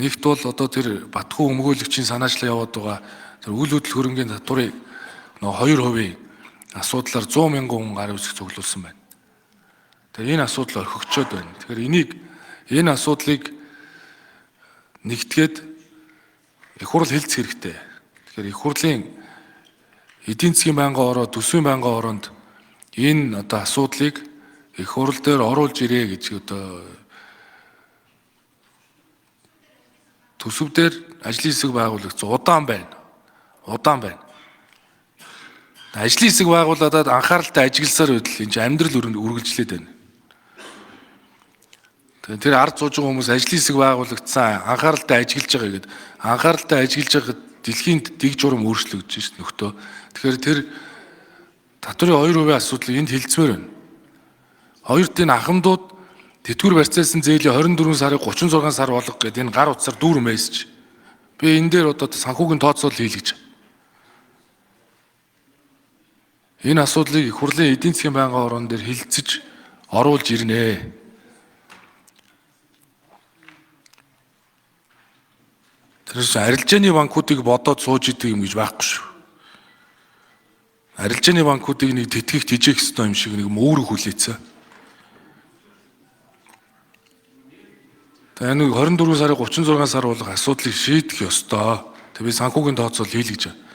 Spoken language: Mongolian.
Нэгт бол одоо тэр Батхүү өмгөөлөгчийн санаачлал яваад байгаа тэр үйл хөдлөл хөрөнгийн татварыг нөгөө 2% асуудлаар 100 мянган хүн гар үсэг цуглуулсан байна. Тэгэхээр энэ асуудал орхигчод байна. Тэгэхээр энэ асуудлыг нэгтгээд их хурл хэлцэх хэрэгтэй. Тэгэхээр их хурлын эдийн засгийн байнгын ороо, төсвийн байнгын ороонд энэ одоо асуудлыг их хурл дээр оруулж ирээ гэж одоо төсөв дээр ажлын хэсэг байгуулагч удаан байна. Ажлын хэсэг байгууллагад анхааралтай ажигласаар байтал энэ амьдрал үргэлжлээд байна. Тэр ард сууж байгаа хүмүүс ажлын хэсэг байгуулагдсан анхааралтай ажиглаж байгаа гэдэг. Анхааралтай ажиглаж байгаа дэлхийд дэг журам өөрчлөгдөж шít нөхдөө. Тэгэхээр тэр татврын 2% асуудлыг энд хэлцмээр байна. Хоёрт энэ ахмадууд тэтгэвэр барьцаасан зээлийн 24 сарыг 36 сар болгох гэдэг энэ гар утсаар дүүр мессеж. Би энэ дээр одоо санхүүгийн тооцоол хийлгэж. Энэ асуудлыг их хурлын эдийн засгийн байнгын орон дээр хилцэж оруулж ирнэ. Тэрс арилжааны банкуудыг бодоод сууж идэг юм гэж байхгүй шүү. Арилжааны банкуудыг нэг тэтгэх тижээх ёстой юм шиг нэг мөөрөг хүлээцээ. Энэ 24 сарын 36 сар болох асуудлыг шийдэх ёстой. Тэг би санхүүгийн тооцоол хийлгэж байна.